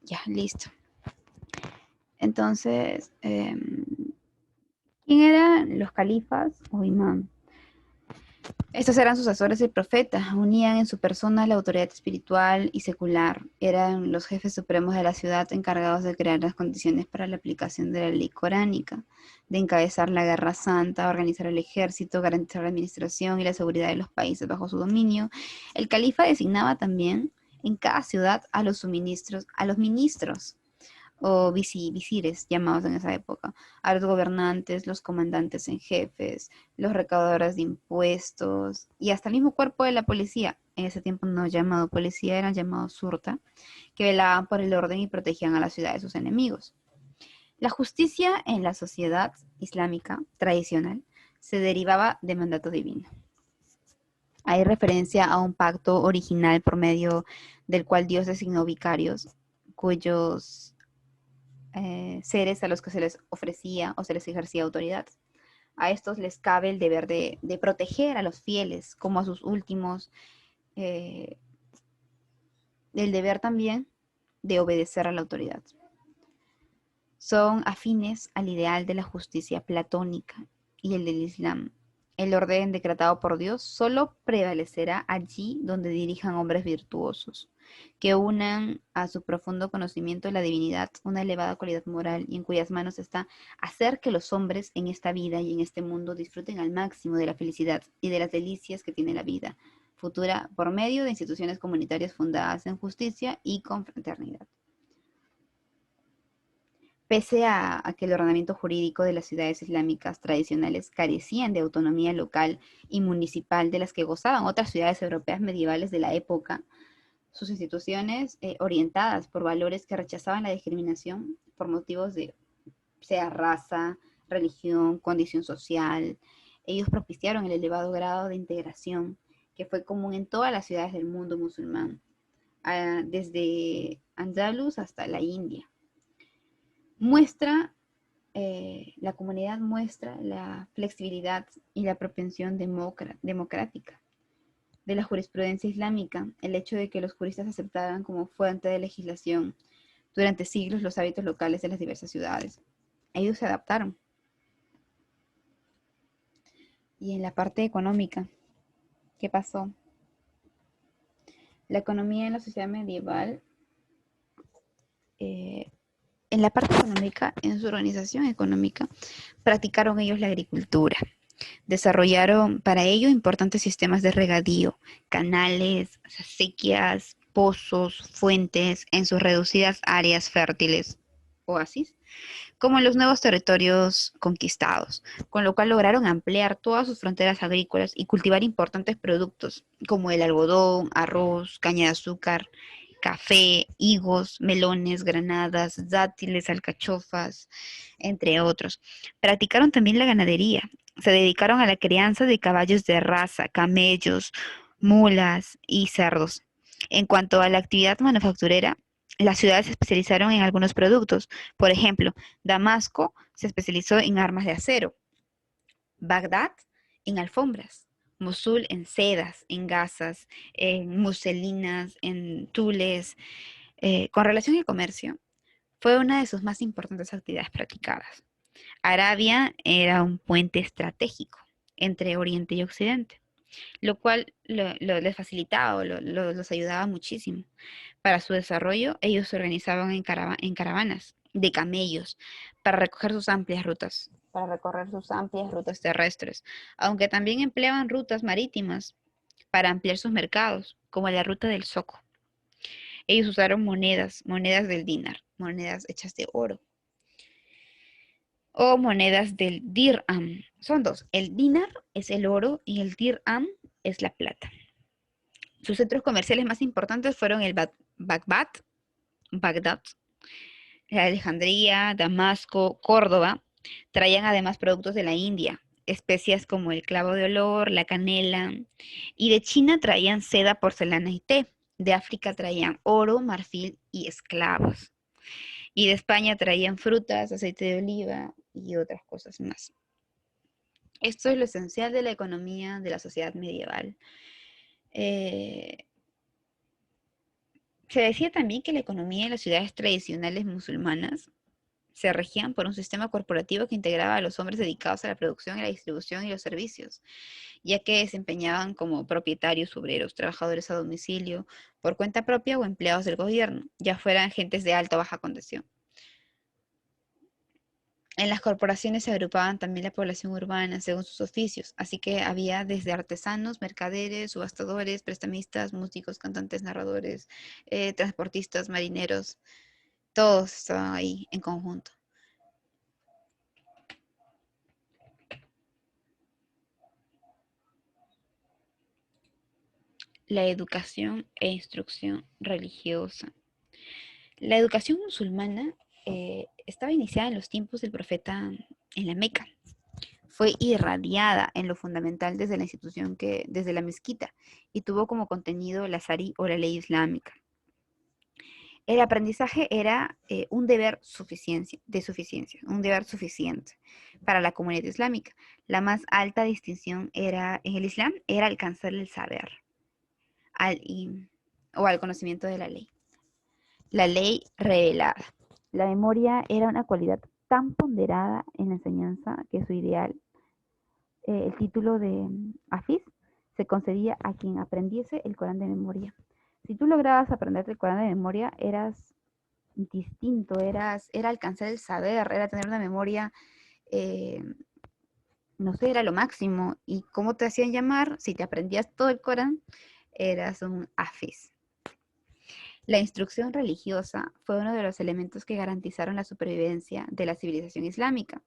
Ya, listo. Entonces, ¿quién eran los califas o imán? Estos eran sucesores del profeta, unían en su persona la autoridad espiritual y secular. Eran los jefes supremos de la ciudad encargados de crear las condiciones para la aplicación de la ley coránica, de encabezar la guerra santa, organizar el ejército, garantizar la administración y la seguridad de los países bajo su dominio. El califa designaba también en cada ciudad a los suministros, a los ministros o visires llamados en esa época, a los gobernantes, los comandantes en jefes, los recaudadores de impuestos y hasta el mismo cuerpo de la policía, en ese tiempo no llamado policía, eran llamados surta, que velaban por el orden y protegían a la ciudad de sus enemigos. La justicia en la sociedad islámica tradicional se derivaba de mandato divino. Hay referencia a un pacto original por medio del cual Dios designó vicarios, cuyos seres a los que se les ofrecía o se les ejercía autoridad. A estos les cabe el deber de proteger a los fieles como a sus últimos, eh, el deber también de obedecer a la autoridad. Son afines al ideal de la justicia platónica y el del Islam. El orden decretado por Dios solo prevalecerá allí donde dirijan hombres virtuosos, que unan a su profundo conocimiento de la divinidad una elevada cualidad moral y en cuyas manos está hacer que los hombres en esta vida y en este mundo disfruten al máximo de la felicidad y de las delicias que tiene la vida futura por medio de instituciones comunitarias fundadas en justicia y con fraternidad. Pese a que el ordenamiento jurídico de las ciudades islámicas tradicionales carecían de autonomía local y municipal de las que gozaban otras ciudades europeas medievales de la época, sus instituciones orientadas por valores que rechazaban la discriminación por motivos de, sea raza, religión, condición social, ellos propiciaron el elevado grado de integración que fue común en todas las ciudades del mundo musulmán, desde Andalus hasta la India. Muestra la comunidad muestra la flexibilidad y la propensión democrática de la jurisprudencia islámica, el hecho de que los juristas aceptaran como fuente de legislación durante siglos los hábitos locales de las diversas ciudades. Ellos se adaptaron. Y en la parte económica, ¿qué pasó? La economía en la sociedad medieval, eh, en la parte económica, en su organización económica, practicaron ellos la agricultura. Desarrollaron para ello importantes sistemas de regadío, canales, acequias, pozos, fuentes en sus reducidas áreas fértiles, oasis, como en los nuevos territorios conquistados, con lo cual lograron ampliar todas sus fronteras agrícolas y cultivar importantes productos como el algodón, arroz, caña de azúcar, café, higos, melones, granadas, dátiles, alcachofas, entre otros. Practicaron también la ganadería. Se dedicaron a la crianza de caballos de raza, camellos, mulas y cerdos. En cuanto a la actividad manufacturera, las ciudades se especializaron en algunos productos. Por ejemplo, Damasco se especializó en armas de acero, Bagdad en alfombras, Mosul en sedas, en gasas, en muselinas, en tules. Con relación al comercio, fue una de sus más importantes actividades practicadas. Arabia era un puente estratégico entre Oriente y Occidente, lo cual les facilitaba o los ayudaba muchísimo. Para su desarrollo, ellos se organizaban en caravanas de camellos para recoger sus amplias rutas, para recorrer sus amplias rutas terrestres, aunque también empleaban rutas marítimas para ampliar sus mercados, como la ruta del Soco. Ellos usaron monedas del dinar, monedas hechas de oro, o monedas del dirham. Son dos, el dinar es el oro y el dirham es la plata. Sus centros comerciales más importantes fueron el Bagdad, Alejandría, Damasco, Córdoba. Traían además productos de la India, especias como el clavo de olor, la canela, y de China traían seda, porcelana y té. De África traían oro, marfil y esclavos. Y de España traían frutas, aceite de oliva y otras cosas más. Esto es lo esencial de la economía de la sociedad medieval. Eh, Se decía también que la economía en las ciudades tradicionales musulmanas se regían por un sistema corporativo que integraba a los hombres dedicados a la producción, a la distribución y los servicios, ya que desempeñaban como propietarios, obreros, trabajadores a domicilio, por cuenta propia o empleados del gobierno, ya fueran agentes de alta o baja condición. En las corporaciones se agrupaban también la población urbana según sus oficios, así que había desde artesanos, mercaderes, subastadores, prestamistas, músicos, cantantes, narradores, transportistas, marineros, todos estaban ahí en conjunto. La educación e instrucción religiosa. La educación musulmana estaba iniciada en los tiempos del profeta en la Meca. Fue irradiada en lo fundamental desde la institución desde la mezquita, y tuvo como contenido la Sari o la ley islámica. El aprendizaje era un deber suficiente para la comunidad islámica. La más alta distinción era en el Islam era alcanzar el saber al, o al conocimiento de la ley. La ley revelada. La memoria era una cualidad tan ponderada en la enseñanza que su ideal, el título de Hafiz, se concedía a quien aprendiese el Corán de memoria. Si tú lograbas aprenderte el Corán de memoria, eras distinto, era alcanzar el saber, era tener una memoria, eh, no sé, era lo máximo. ¿Y cómo te hacían llamar? Si te aprendías todo el Corán, eras un Hafiz. La instrucción religiosa fue uno de los elementos que garantizaron la supervivencia de la civilización islámica.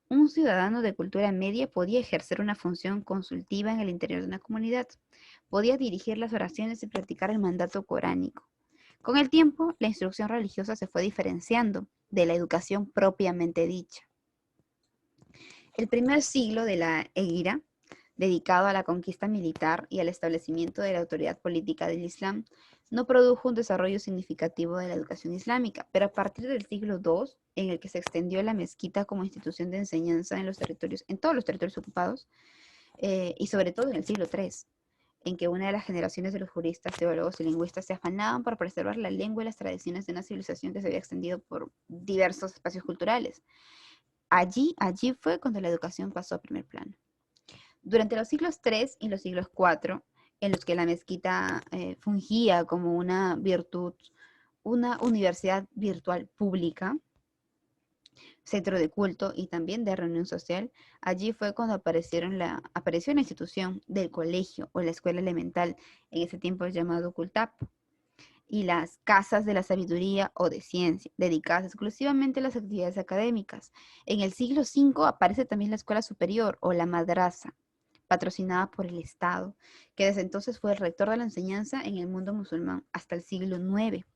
Un ciudadano de cultura media podía ejercer una función consultiva en el interior de una comunidad, podía dirigir las oraciones y practicar el mandato coránico. Con el tiempo, la instrucción religiosa se fue diferenciando de la educación propiamente dicha. El primer siglo de la Égira, dedicado a la conquista militar y al establecimiento de la autoridad política del Islam, no produjo un desarrollo significativo de la educación islámica, pero a partir del siglo II, en el que se extendió la mezquita como institución de enseñanza en todos los territorios ocupados, y sobre todo en el siglo III, en que una de las generaciones de los juristas, teólogos y lingüistas se afanaban por preservar la lengua y las tradiciones de una civilización que se había extendido por diversos espacios culturales. Allí fue cuando la educación pasó a primer plano. Durante los siglos III y los siglos IV, en los que la mezquita fungía como una virtud, una universidad virtual pública, centro de culto y también de reunión social, allí fue cuando apareció la institución del colegio o la escuela elemental, en ese tiempo llamado Kultap, y las casas de la sabiduría o de ciencia, dedicadas exclusivamente a las actividades académicas. En el siglo V aparece también la escuela superior o la madrasa, patrocinada por el Estado, que desde entonces fue el rector de la enseñanza en el mundo musulmán hasta el siglo IX.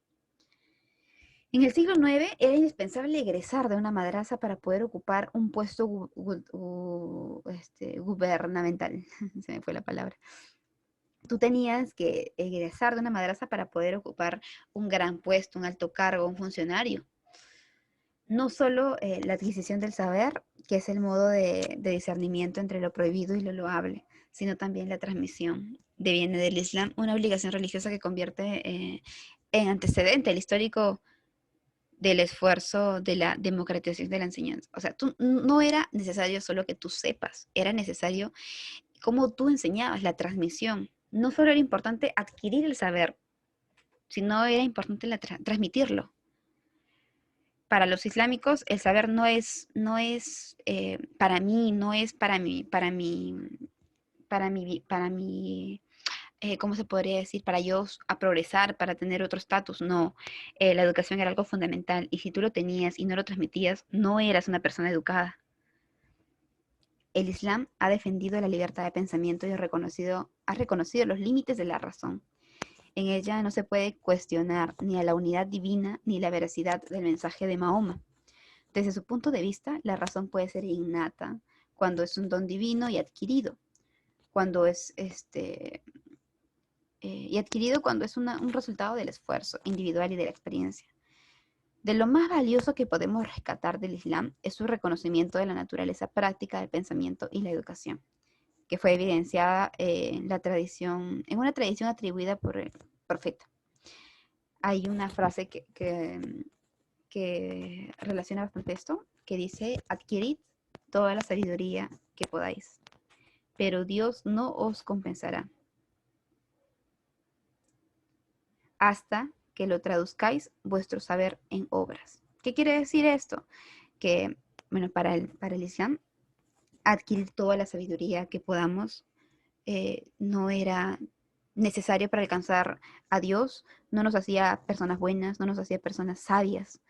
En el siglo IX era indispensable egresar de una madrasa para poder ocupar un puesto gubernamental. Se me fue la palabra. Tú tenías que egresar de una madrasa para poder ocupar un gran puesto, un alto cargo, un funcionario. No solo la adquisición del saber, que es el modo de discernimiento entre lo prohibido y lo loable, sino también la transmisión deviene del Islam una obligación religiosa que convierte en antecedente el histórico del esfuerzo de la democratización de la enseñanza. O sea, no era necesario solo que tú sepas, era necesario cómo tú enseñabas, la transmisión. No solo era importante adquirir el saber, sino era importante transmitirlo. Para los islámicos, el saber no es para mí, no es ¿cómo se podría decir? Para yo a progresar, para tener otro estatus. No, la educación era algo fundamental y si tú lo tenías y no lo transmitías, no eras una persona educada. El Islam ha defendido la libertad de pensamiento y ha reconocido los límites de la razón. En ella no se puede cuestionar ni a la unidad divina ni la veracidad del mensaje de Mahoma. Desde su punto de vista, la razón puede ser innata cuando es un don divino y adquirido, cuando es cuando es un resultado del esfuerzo individual y de la experiencia. De lo más valioso que podemos rescatar del Islam es su reconocimiento de la naturaleza práctica del pensamiento y la educación, que fue evidenciada en una tradición atribuida por el profeta. Hay una frase que relaciona bastante esto, que dice, adquirid toda la sabiduría que podáis, pero Dios no os compensará hasta que lo traduzcáis vuestro saber en obras. ¿Qué quiere decir esto? Que, bueno, para el Islam, adquirir toda la sabiduría que podamos no era necesario para alcanzar a Dios, no nos hacía personas buenas, no nos hacía personas sabias.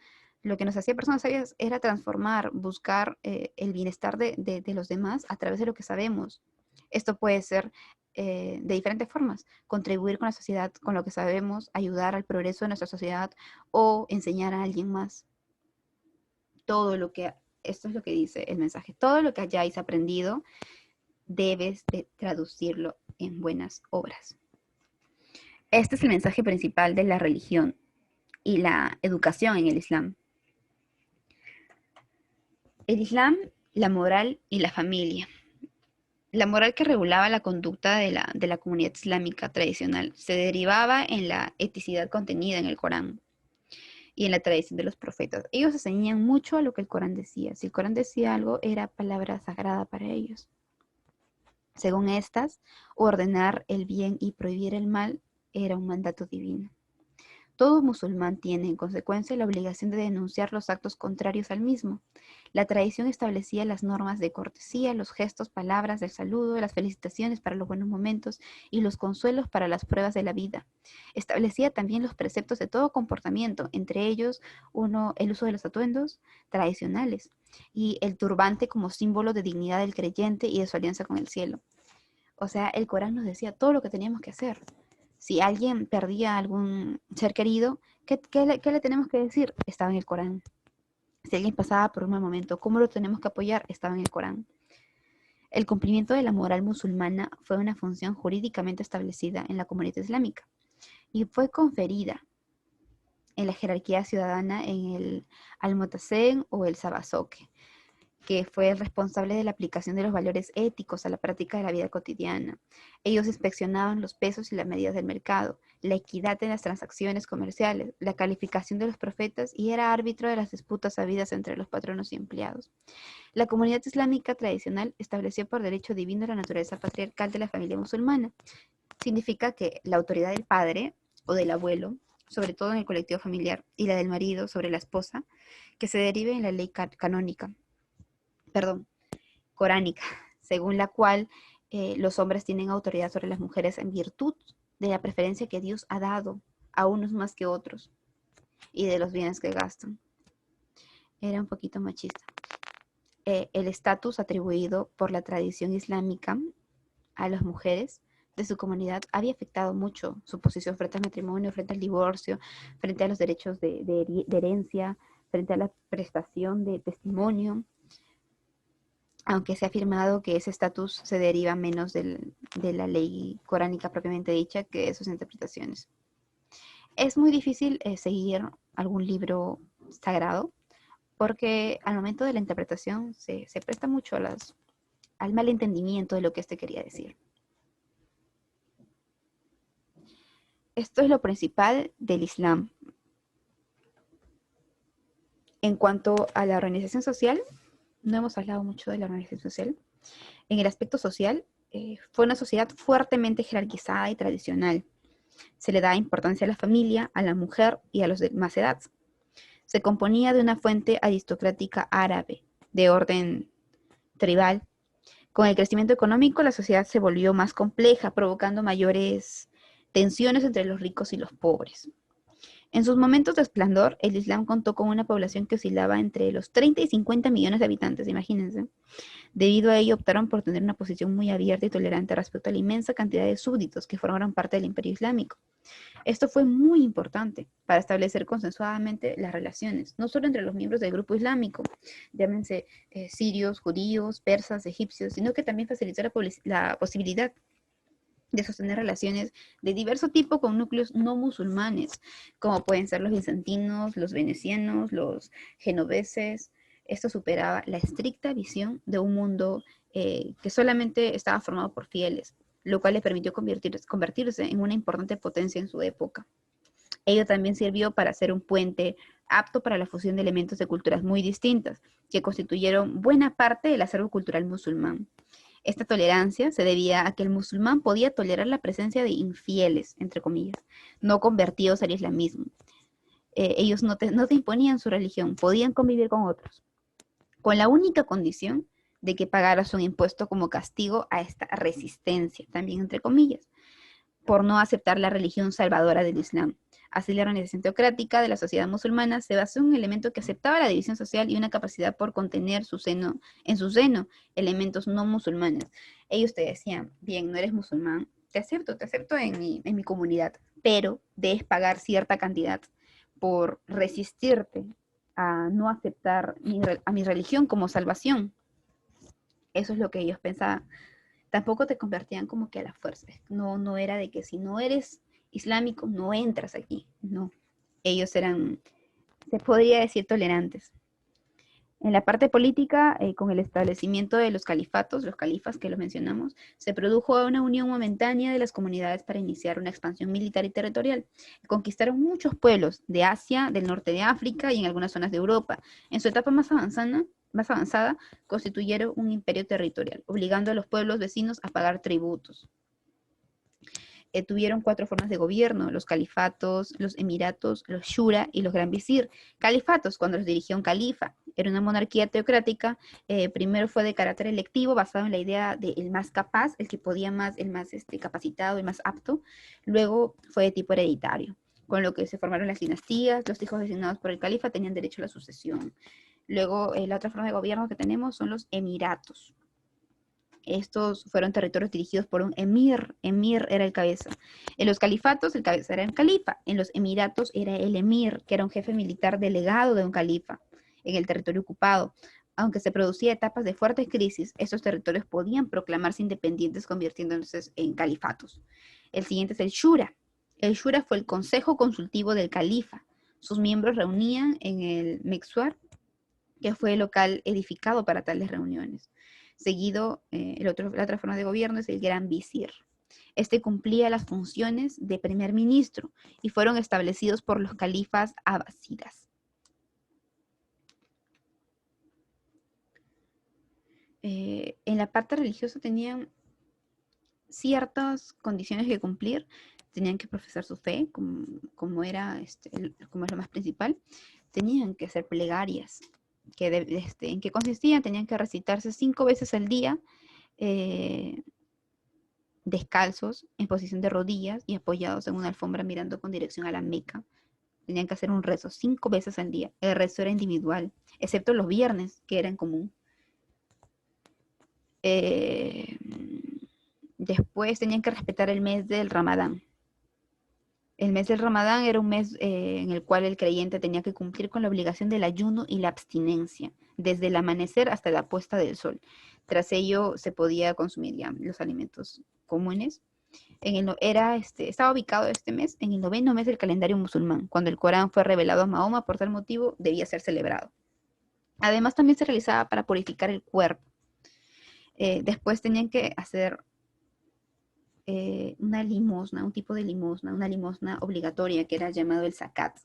Lo que nos hacía personas sabias era transformar, buscar el bienestar de los demás a través de lo que sabemos. Esto puede ser de diferentes formas, contribuir con la sociedad, con lo que sabemos, ayudar al progreso de nuestra sociedad o enseñar a alguien más. Todo lo que, esto es lo que dice el mensaje, todo lo que hayáis aprendido, debes de traducirlo en buenas obras. Este es el mensaje principal de la religión y la educación en el Islam. El Islam, la moral y la familia. La moral que regulaba la conducta de la comunidad islámica tradicional se derivaba en la eticidad contenida en el Corán y en la tradición de los profetas. Ellos enseñaban mucho a lo que el Corán decía. Si el Corán decía algo, era palabra sagrada para ellos. Según estas, ordenar el bien y prohibir el mal era un mandato divino. Todo musulmán tiene, en consecuencia, la obligación de denunciar los actos contrarios al mismo. La tradición establecía las normas de cortesía, los gestos, palabras del saludo, las felicitaciones para los buenos momentos y los consuelos para las pruebas de la vida. Establecía también los preceptos de todo comportamiento, entre ellos el uso de los atuendos tradicionales y el turbante como símbolo de dignidad del creyente y de su alianza con el cielo. O sea, el Corán nos decía todo lo que teníamos que hacer. Si alguien perdía algún ser querido, ¿qué le tenemos que decir? Estaba en el Corán. Si alguien pasaba por un mal momento, ¿cómo lo tenemos que apoyar? Estaba en el Corán. El cumplimiento de la moral musulmana fue una función jurídicamente establecida en la comunidad islámica y fue conferida en la jerarquía ciudadana en el Almotacén o el Sabasoque, que fue el responsable de la aplicación de los valores éticos a la práctica de la vida cotidiana. Ellos inspeccionaban los pesos y las medidas del mercado, la equidad en las transacciones comerciales, la calificación de los profetas y era árbitro de las disputas habidas entre los patronos y empleados. La comunidad islámica tradicional estableció por derecho divino la naturaleza patriarcal de la familia musulmana. Significa que la autoridad del padre o del abuelo, sobre todo en el colectivo familiar, y la del marido sobre la esposa, que se derive en la ley canónica, coránica, según la cual los hombres tienen autoridad sobre las mujeres en virtud de la preferencia que Dios ha dado a unos más que otros y de los bienes que gastan. Era un poquito machista. El estatus atribuido por la tradición islámica a las mujeres de su comunidad había afectado mucho su posición frente al matrimonio, frente al divorcio, frente a los derechos de herencia, frente a la prestación de testimonio, aunque se ha afirmado que ese estatus se deriva menos de la ley coránica propiamente dicha que de sus interpretaciones. Es muy difícil seguir algún libro sagrado porque al momento de la interpretación se presta mucho al malentendimiento de lo que éste quería decir. Esto es lo principal del Islam. En cuanto a la organización social, no hemos hablado mucho de la organización social. En el aspecto social, fue una sociedad fuertemente jerarquizada y tradicional. Se le da importancia a la familia, a la mujer y a los de más edad. Se componía de una fuente aristocrática árabe, de orden tribal. Con el crecimiento económico, la sociedad se volvió más compleja, provocando mayores tensiones entre los ricos y los pobres. En sus momentos de esplendor, el Islam contó con una población que oscilaba entre los 30 y 50 millones de habitantes, imagínense. Debido a ello, optaron por tener una posición muy abierta y tolerante respecto a la inmensa cantidad de súbditos que formaron parte del imperio islámico. Esto fue muy importante para establecer consensuadamente las relaciones, no solo entre los miembros del grupo islámico, llámense sirios, judíos, persas, egipcios, sino que también facilitó la posibilidad de sostener relaciones de diverso tipo con núcleos no musulmanes, como pueden ser los bizantinos, los venecianos, los genoveses. Esto superaba la estricta visión de un mundo que solamente estaba formado por fieles, lo cual le permitió convertirse en una importante potencia en su época. Ello también sirvió para hacer un puente apto para la fusión de elementos de culturas muy distintas, que constituyeron buena parte del acervo cultural musulmán. Esta tolerancia se debía a que el musulmán podía tolerar la presencia de infieles, entre comillas, no convertidos al islamismo. Ellos no te imponían su religión, podían convivir con otros, con la única condición de que pagaras un impuesto como castigo a esta resistencia, también entre comillas, por no aceptar la religión salvadora del Islam. Así la organización teocrática de la sociedad musulmana se basó en un elemento que aceptaba la división social y una capacidad por contener en su seno elementos no musulmanes. Ellos te decían, bien, no eres musulmán, te acepto en mi comunidad, pero debes pagar cierta cantidad por resistirte a no aceptar a mi religión como salvación. Eso es lo que ellos pensaban. Tampoco te convertían como que a la fuerza. No era de que si no eres islámico, no entras aquí. No. Ellos eran, se podría decir, tolerantes. En la parte política, con el establecimiento de los califatos, los califas que los mencionamos, se produjo una unión momentánea de las comunidades para iniciar una expansión militar y territorial. Conquistaron muchos pueblos de Asia, del norte de África y en algunas zonas de Europa. En su etapa más avanzada, constituyeron un imperio territorial, obligando a los pueblos vecinos a pagar tributos. Tuvieron 4 formas de gobierno: los califatos, los emiratos, los shura y los gran visir. Califatos, cuando los dirigía un califa, era una monarquía teocrática. Primero fue de carácter electivo, basado en la idea de el más capaz, el que podía más, el más capacitado, el más apto. Luego fue de tipo hereditario, con lo que se formaron las dinastías. Los hijos designados por el califa tenían derecho a la sucesión. Luego, la otra forma de gobierno que tenemos son los emiratos. Estos fueron territorios dirigidos por un emir. Emir era el cabeza. En los califatos, el cabeza era el califa. En los emiratos era el emir, que era un jefe militar delegado de un califa en el territorio ocupado. Aunque se producía etapas de fuertes crisis, estos territorios podían proclamarse independientes, convirtiéndose en califatos. El siguiente es el shura. El shura fue el consejo consultivo del califa. Sus miembros reunían en el mexuar, que fue el local edificado para tales reuniones. Seguido, la otra forma de gobierno es el gran visir. Este cumplía las funciones de primer ministro y fueron establecidos por los califas abasidas. En la parte religiosa tenían ciertas condiciones que cumplir. Tenían que profesar su fe, como era como es lo más principal. Tenían que hacer plegarias. ¿En qué consistían? Tenían que recitarse 5 veces al día, descalzos, en posición de rodillas y apoyados en una alfombra mirando con dirección a la Meca. Tenían que hacer un rezo 5 veces al día. El rezo era individual, excepto los viernes, que era en común. Después tenían que respetar el mes del Ramadán. El mes del Ramadán era un mes en el cual el creyente tenía que cumplir con la obligación del ayuno y la abstinencia, desde el amanecer hasta la puesta del sol. Tras ello se podía consumir ya los alimentos comunes. Estaba ubicado este mes en el 9º mes del calendario musulmán, cuando el Corán fue revelado a Mahoma. Por tal motivo debía ser celebrado. Además también se realizaba para purificar el cuerpo. Después tenían que hacer una limosna, un tipo de limosna, una limosna obligatoria que era llamado el zakat.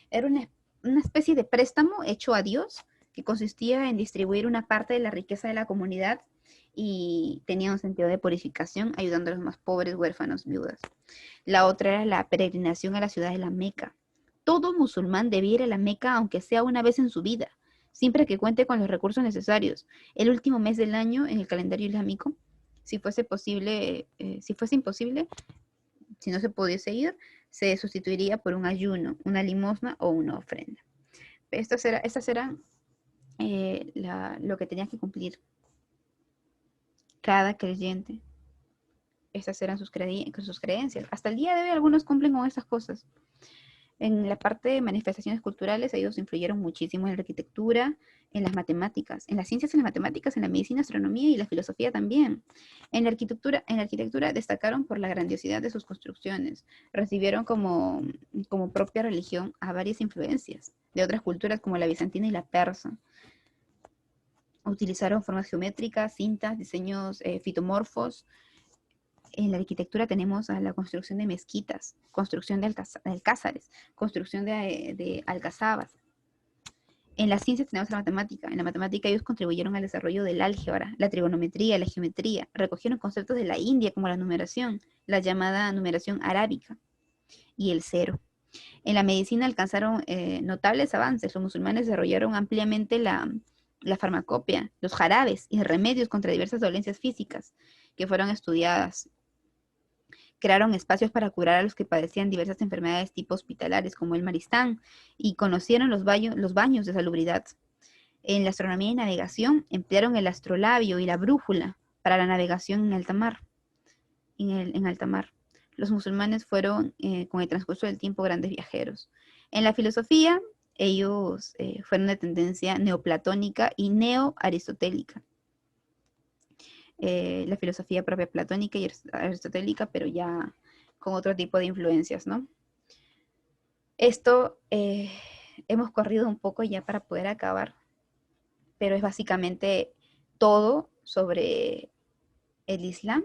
Era una especie de préstamo hecho a Dios que consistía en distribuir una parte de la riqueza de la comunidad y tenía un sentido de purificación, ayudando a los más pobres, huérfanos, viudas. La otra era la peregrinación a la ciudad de la Meca. Todo musulmán debía ir a la Meca, aunque sea una vez en su vida, siempre que cuente con los recursos necesarios. El último mes del año en el calendario islámico, si fuese imposible, si no se pudiese ir, se sustituiría por un ayuno, una limosna o una ofrenda. Estas eran lo que tenía que cumplir cada creyente. Estas eran sus creencias. Hasta el día de hoy algunos cumplen con estas cosas. En la parte de manifestaciones culturales, ellos influyeron muchísimo en la arquitectura, en las matemáticas, en las ciencias, en las matemáticas, en la medicina, astronomía y la filosofía también. En la arquitectura destacaron por la grandiosidad de sus construcciones. Recibieron como propia religión a varias influencias de otras culturas como la bizantina y la persa. Utilizaron formas geométricas, cintas, diseños fitomorfos. En la arquitectura tenemos a la construcción de mezquitas, construcción de alcázares, construcción de alcazabas. En las ciencias tenemos la matemática. En la matemática ellos contribuyeron al desarrollo del álgebra, la trigonometría, la geometría. Recogieron conceptos de la India como la numeración, la llamada numeración arábica y el cero. En la medicina alcanzaron notables avances. Los musulmanes desarrollaron ampliamente la farmacopea, los jarabes y remedios contra diversas dolencias físicas que fueron estudiadas. Crearon espacios para curar a los que padecían diversas enfermedades tipo hospitalares, como el maristán, y conocieron los baños de salubridad. En la astronomía y navegación emplearon el astrolabio y la brújula para la navegación en alta mar. En alta mar. Los musulmanes fueron, con el transcurso del tiempo, grandes viajeros. En la filosofía, ellos fueron de tendencia neoplatónica y neoaristotélica. La filosofía propia platónica y aristotélica, pero ya con otro tipo de influencias, ¿no? Esto hemos corrido un poco ya para poder acabar, pero es básicamente todo sobre el Islam.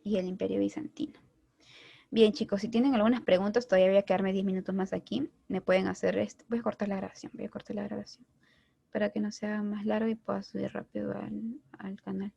Y el Imperio Bizantino. Bien, chicos, si tienen algunas preguntas, todavía voy a quedarme 10 minutos más aquí. Me pueden hacer esto. Voy a cortar la grabación, para que no sea más largo y pueda subir rápido al canal.